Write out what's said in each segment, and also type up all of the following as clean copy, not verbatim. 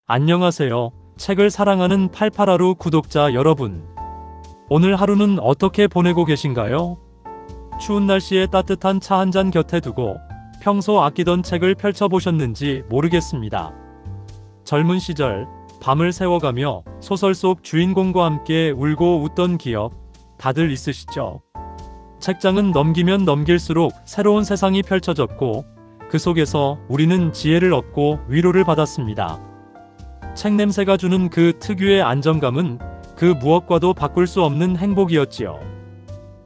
안녕하세요. 책을 사랑하는 88하루 구독자 여러분. 오늘 하루는 어떻게 보내고 계신가요? 추운 날씨에 따뜻한 차 한 잔 곁에 두고 평소 아끼던 책을 펼쳐보셨는지 모르겠습니다. 젊은 시절 밤을 새워가며 소설 속 주인공과 함께 울고 웃던 기억 다들 있으시죠? 책장은 넘기면 넘길수록 새로운 세상이 펼쳐졌고 그 속에서 우리는 지혜를 얻고 위로를 받았습니다. 책 냄새가 주는 그 특유의 안정감은 그 무엇과도 바꿀 수 없는 행복이었지요.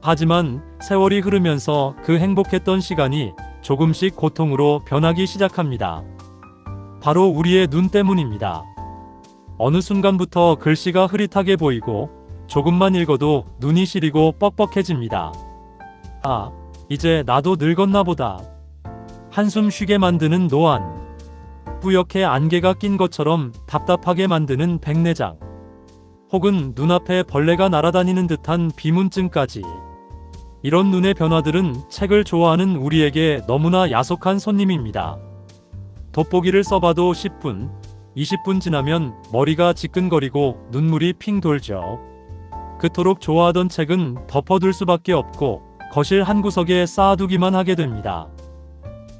하지만 세월이 흐르면서 그 행복했던 시간이 조금씩 고통으로 변하기 시작합니다. 바로 우리의 눈 때문입니다. 어느 순간부터 글씨가 흐릿하게 보이고 조금만 읽어도 눈이 시리고 뻑뻑해집니다. 아, 이제 나도 늙었나 보다. 한숨 쉬게 만드는 노안. 뿌옇게 안개가 낀 것처럼 답답하게 만드는 백내장. 혹은 눈앞에 벌레가 날아다니는 듯한 비문증까지. 이런 눈의 변화들은 책을 좋아하는 우리에게 너무나 야속한 손님입니다. 돋보기를 써봐도 10분, 20분 지나면 머리가 지끈거리고 눈물이 핑 돌죠. 그토록 좋아하던 책은 덮어둘 수밖에 없고 거실 한 구석에 쌓아두기만 하게 됩니다.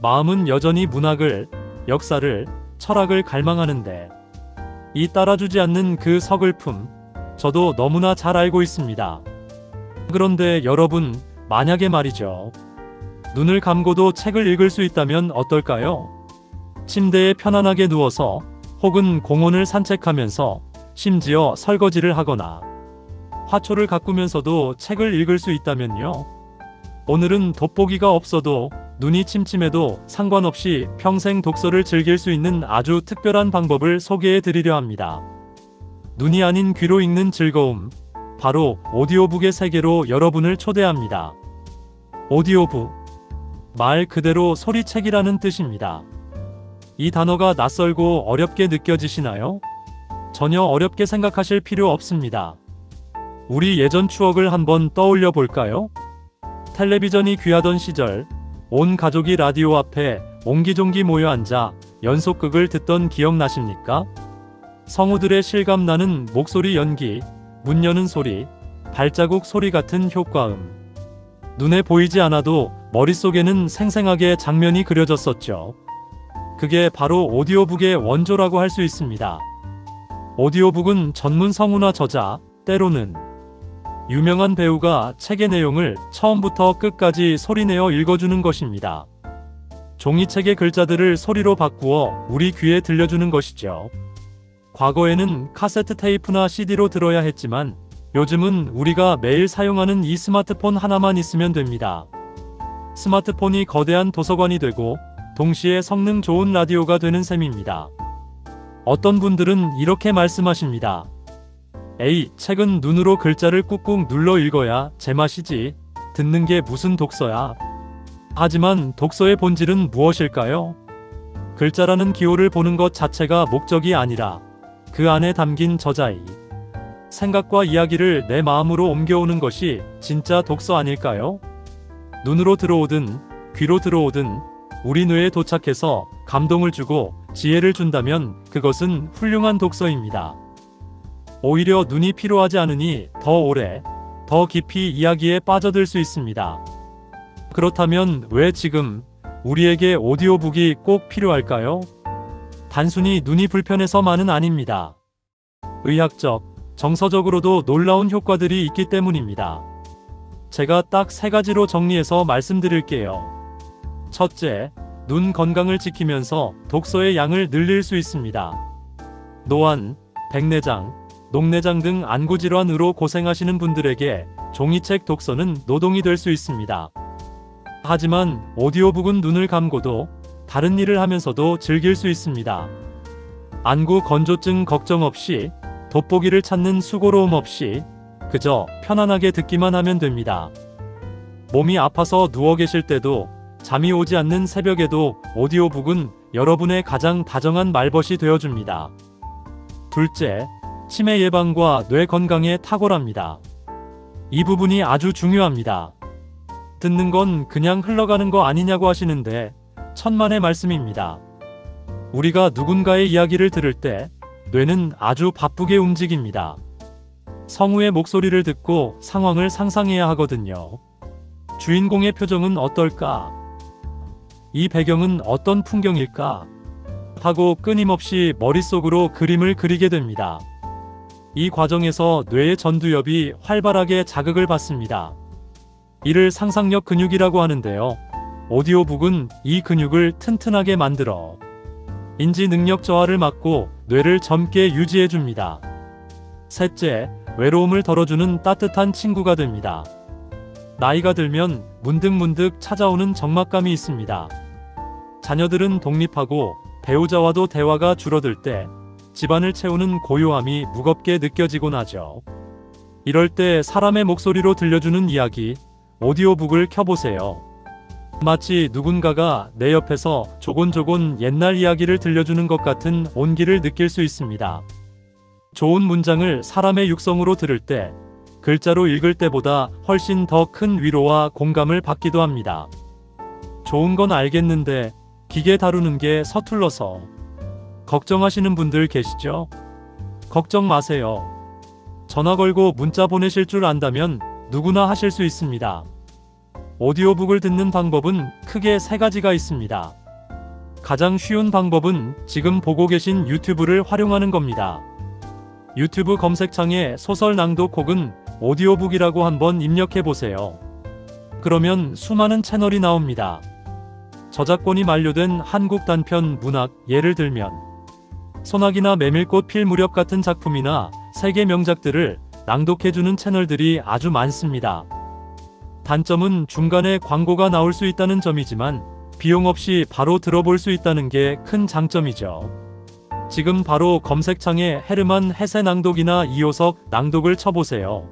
마음은 여전히 문학을, 역사를, 철학을 갈망하는데 이 따라주지 않는 그 서글픔, 저도 너무나 잘 알고 있습니다. 그런데 여러분, 만약에 말이죠. 눈을 감고도 책을 읽을 수 있다면 어떨까요? 침대에 편안하게 누워서 혹은 공원을 산책하면서 심지어 설거지를 하거나 화초를 가꾸면서도 책을 읽을 수 있다면요. 오늘은 돋보기가 없어도 눈이 침침해도 상관없이 평생 독서를 즐길 수 있는 아주 특별한 방법을 소개해 드리려 합니다. 눈이 아닌 귀로 읽는 즐거움, 바로 오디오북의 세계로 여러분을 초대합니다. 오디오북, 말 그대로 소리책이라는 뜻입니다. 이 단어가 낯설고 어렵게 느껴지시나요? 전혀 어렵게 생각하실 필요 없습니다. 우리 예전 추억을 한번 떠올려 볼까요? 텔레비전이 귀하던 시절, 온 가족이 라디오 앞에 옹기종기 모여 앉아 연속극을 듣던 기억 나십니까? 성우들의 실감나는 목소리 연기, 문 여는 소리, 발자국 소리 같은 효과음. 눈에 보이지 않아도 머릿속에는 생생하게 장면이 그려졌었죠. 그게 바로 오디오북의 원조라고 할 수 있습니다. 오디오북은 전문 성우나 저자, 때로는 유명한 배우가 책의 내용을 처음부터 끝까지 소리내어 읽어주는 것입니다. 종이책의 글자들을 소리로 바꾸어 우리 귀에 들려주는 것이죠. 과거에는 카세트 테이프나 CD로 들어야 했지만 요즘은 우리가 매일 사용하는 이 스마트폰 하나만 있으면 됩니다. 스마트폰이 거대한 도서관이 되고 동시에 성능 좋은 라디오가 되는 셈입니다. 어떤 분들은 이렇게 말씀하십니다. 에이, 책은 눈으로 글자를 꾹꾹 눌러 읽어야 제맛이지. 듣는 게 무슨 독서야. 하지만 독서의 본질은 무엇일까요? 글자라는 기호를 보는 것 자체가 목적이 아니라 그 안에 담긴 저자의 생각과 이야기를 내 마음으로 옮겨오는 것이 진짜 독서 아닐까요? 눈으로 들어오든 귀로 들어오든 우리 뇌에 도착해서 감동을 주고 지혜를 준다면 그것은 훌륭한 독서입니다. 오히려 눈이 필요하지 않으니 더 오래, 더 깊이 이야기에 빠져들 수 있습니다. 그렇다면 왜 지금 우리에게 오디오북이 꼭 필요할까요? 단순히 눈이 불편해서만은 아닙니다. 의학적, 정서적으로도 놀라운 효과들이 있기 때문입니다. 제가 딱 3가지로 정리해서 말씀드릴게요. 첫째, 눈 건강을 지키면서 독서의 양을 늘릴 수 있습니다. 노안, 백내장, 녹내장 등 안구질환으로 고생하시는 분들에게 종이책 독서는 노동이 될 수 있습니다. 하지만 오디오북은 눈을 감고도 다른 일을 하면서도 즐길 수 있습니다. 안구 건조증 걱정 없이, 돋보기를 찾는 수고로움 없이 그저 편안하게 듣기만 하면 됩니다. 몸이 아파서 누워 계실 때도, 잠이 오지 않는 새벽에도 오디오북은 여러분의 가장 다정한 말벗이 되어줍니다. 둘째, 치매 예방과 뇌 건강에 탁월합니다. 이 부분이 아주 중요합니다. 듣는 건 그냥 흘러가는 거 아니냐고 하시는데 천만의 말씀입니다. 우리가 누군가의 이야기를 들을 때 뇌는 아주 바쁘게 움직입니다. 성우의 목소리를 듣고 상황을 상상해야 하거든요. 주인공의 표정은 어떨까? 이 배경은 어떤 풍경일까? 하고 끊임없이 머릿속으로 그림을 그리게 됩니다. 이 과정에서 뇌의 전두엽이 활발하게 자극을 받습니다. 이를 상상력 근육이라고 하는데요. 오디오북은 이 근육을 튼튼하게 만들어 인지 능력 저하를 막고 뇌를 젊게 유지해줍니다. 셋째, 외로움을 덜어주는 따뜻한 친구가 됩니다. 나이가 들면 문득문득 찾아오는 적막감이 있습니다. 자녀들은 독립하고 배우자와도 대화가 줄어들 때 집안을 채우는 고요함이 무겁게 느껴지곤 하죠. 이럴 때 사람의 목소리로 들려주는 이야기, 오디오북을 켜보세요. 마치 누군가가 내 옆에서 조곤조곤 옛날 이야기를 들려주는 것 같은 온기를 느낄 수 있습니다. 좋은 문장을 사람의 육성으로 들을 때 글자로 읽을 때보다 훨씬 더 큰 위로와 공감을 받기도 합니다. 좋은 건 알겠는데 기계 다루는 게 서툴러서 걱정하시는 분들 계시죠? 걱정 마세요. 전화 걸고 문자 보내실 줄 안다면 누구나 하실 수 있습니다. 오디오북을 듣는 방법은 크게 3가지가 있습니다. 가장 쉬운 방법은 지금 보고 계신 유튜브를 활용하는 겁니다. 유튜브 검색창에 소설 낭독 혹은 오디오북이라고 한번 입력해 보세요. 그러면 수많은 채널이 나옵니다. 저작권이 만료된 한국 단편 문학, 예를 들면 소나기나 메밀꽃 필 무렵 같은 작품이나 세계 명작들을 낭독해주는 채널들이 아주 많습니다. 단점은 중간에 광고가 나올 수 있다는 점이지만 비용 없이 바로 들어볼 수 있다는 게 큰 장점이죠. 지금 바로 검색창에 헤르만 헤세 낭독이나 이호석 낭독을 쳐보세요.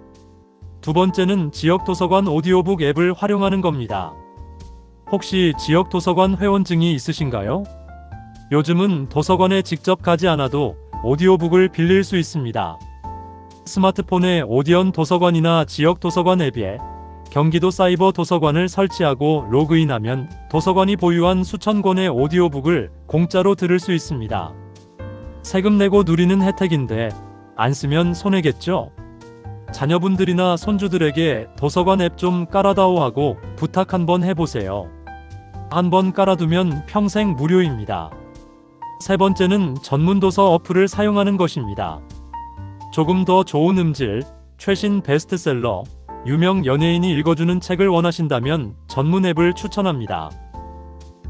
두 번째는 지역도서관 오디오북 앱을 활용하는 겁니다. 혹시 지역도서관 회원증이 있으신가요? 요즘은 도서관에 직접 가지 않아도 오디오북을 빌릴 수 있습니다. 스마트폰에 오디언 도서관이나 지역도서관 앱에 경기도 사이버 도서관을 설치하고 로그인하면 도서관이 보유한 수천 권의 오디오북을 공짜로 들을 수 있습니다. 세금 내고 누리는 혜택인데 안 쓰면 손해겠죠? 자녀분들이나 손주들에게 도서관 앱 좀 깔아다오 하고 부탁 한번 해보세요. 한번 깔아두면 평생 무료입니다. 세 번째는 전문 도서 어플을 사용하는 것입니다. 조금 더 좋은 음질, 최신 베스트셀러, 유명 연예인이 읽어주는 책을 원하신다면 전문 앱을 추천합니다.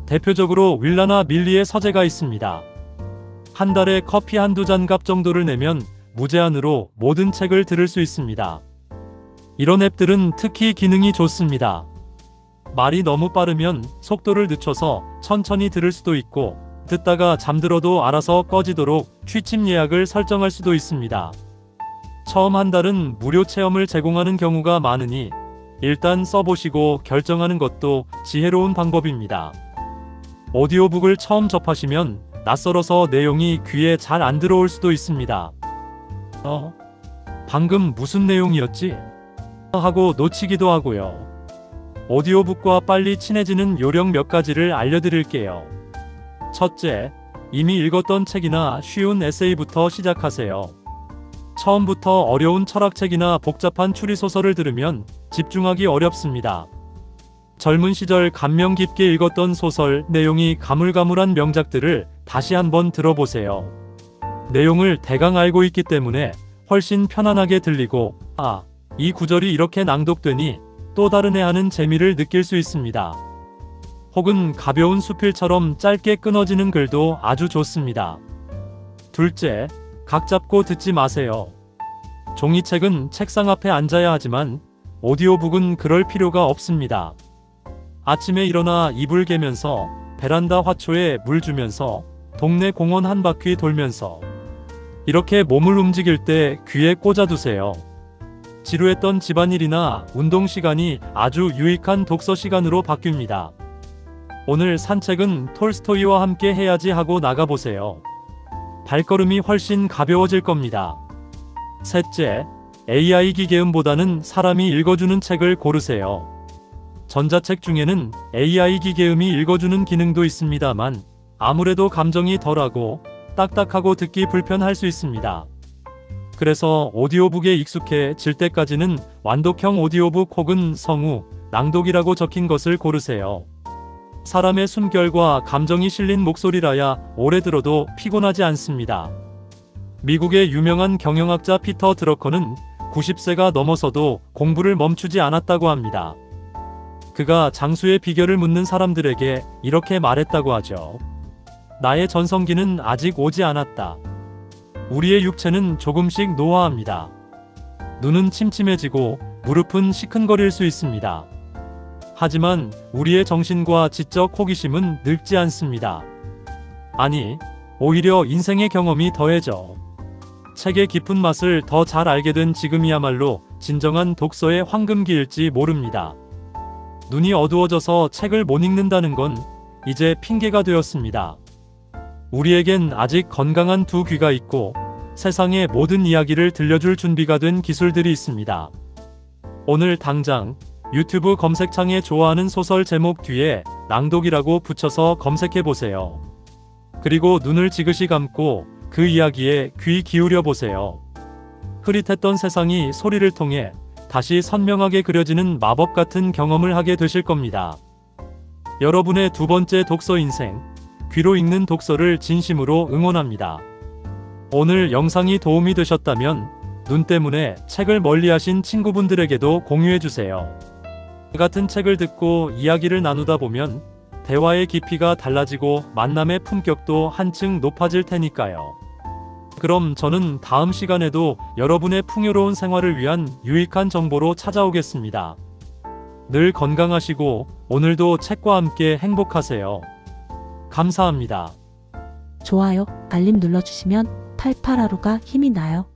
대표적으로 윌라나 밀리의 서재가 있습니다. 한 달에 커피 한두 잔 값 정도를 내면 무제한으로 모든 책을 들을 수 있습니다. 이런 앱들은 특히 기능이 좋습니다. 말이 너무 빠르면 속도를 늦춰서 천천히 들을 수도 있고 듣다가 잠들어도 알아서 꺼지도록 취침 예약을 설정할 수도 있습니다. 처음 한 달은 무료 체험을 제공하는 경우가 많으니 일단 써보시고 결정하는 것도 지혜로운 방법입니다. 오디오북을 처음 접하시면 낯설어서 내용이 귀에 잘 안 들어올 수도 있습니다. 방금 무슨 내용이었지? 하고 놓치기도 하고요. 오디오북과 빨리 친해지는 요령 몇 가지를 알려드릴게요. 첫째, 이미 읽었던 책이나 쉬운 에세이부터 시작하세요. 처음부터 어려운 철학책이나 복잡한 추리소설을 들으면 집중하기 어렵습니다. 젊은 시절 감명 깊게 읽었던 소설, 내용이 가물가물한 명작들을 다시 한번 들어보세요. 내용을 대강 알고 있기 때문에 훨씬 편안하게 들리고, 이 구절이 이렇게 낭독되니 또 다르네 하는 재미를 느낄 수 있습니다. 혹은 가벼운 수필처럼 짧게 끊어지는 글도 아주 좋습니다. 둘째, 각 잡고 듣지 마세요. 종이책은 책상 앞에 앉아야 하지만 오디오북은 그럴 필요가 없습니다. 아침에 일어나 이불 개면서 베란다 화초에 물 주면서 동네 공원 한 바퀴 돌면서 이렇게 몸을 움직일 때 귀에 꽂아두세요. 지루했던 집안일이나 운동 시간이 아주 유익한 독서 시간으로 바뀝니다. 오늘 산책은 톨스토이와 함께 해야지 하고 나가보세요. 발걸음이 훨씬 가벼워질 겁니다. 셋째, AI 기계음보다는 사람이 읽어주는 책을 고르세요. 전자책 중에는 AI 기계음이 읽어주는 기능도 있습니다만 아무래도 감정이 덜하고 딱딱하고 듣기 불편할 수 있습니다. 그래서 오디오북에 익숙해질 때까지는 완독형 오디오북 혹은 성우, 낭독이라고 적힌 것을 고르세요. 사람의 숨결과 감정이 실린 목소리라야 오래 들어도 피곤하지 않습니다. 미국의 유명한 경영학자 피터 드러커는 90세가 넘어서도 공부를 멈추지 않았다고 합니다. 그가 장수의 비결을 묻는 사람들에게 이렇게 말했다고 하죠. 나의 전성기는 아직 오지 않았다. 우리의 육체는 조금씩 노화합니다. 눈은 침침해지고 무릎은 시큰거릴 수 있습니다. 하지만 우리의 정신과 지적 호기심은 늙지 않습니다. 아니, 오히려 인생의 경험이 더해져 책의 깊은 맛을 더 잘 알게 된 지금이야말로 진정한 독서의 황금기일지 모릅니다. 눈이 어두워져서 책을 못 읽는다는 건 이제 핑계가 되었습니다. 우리에겐 아직 건강한 두 귀가 있고 세상의 모든 이야기를 들려줄 준비가 된 기술들이 있습니다. 오늘 당장 유튜브 검색창에 좋아하는 소설 제목 뒤에 낭독이라고 붙여서 검색해보세요. 그리고 눈을 지그시 감고 그 이야기에 귀 기울여 보세요. 흐릿했던 세상이 소리를 통해 다시 선명하게 그려지는 마법 같은 경험을 하게 되실 겁니다. 여러분의 두 번째 독서 인생, 귀로 읽는 독서를 진심으로 응원합니다. 오늘 영상이 도움이 되셨다면 눈 때문에 책을 멀리하신 친구분들에게도 공유해주세요. 같은 책을 듣고 이야기를 나누다 보면 대화의 깊이가 달라지고 만남의 품격도 한층 높아질 테니까요. 그럼 저는 다음 시간에도 여러분의 풍요로운 생활을 위한 유익한 정보로 찾아오겠습니다. 늘 건강하시고 오늘도 책과 함께 행복하세요. 감사합니다. 좋아요, 알림 눌러주시면 88하루가 힘이 나요.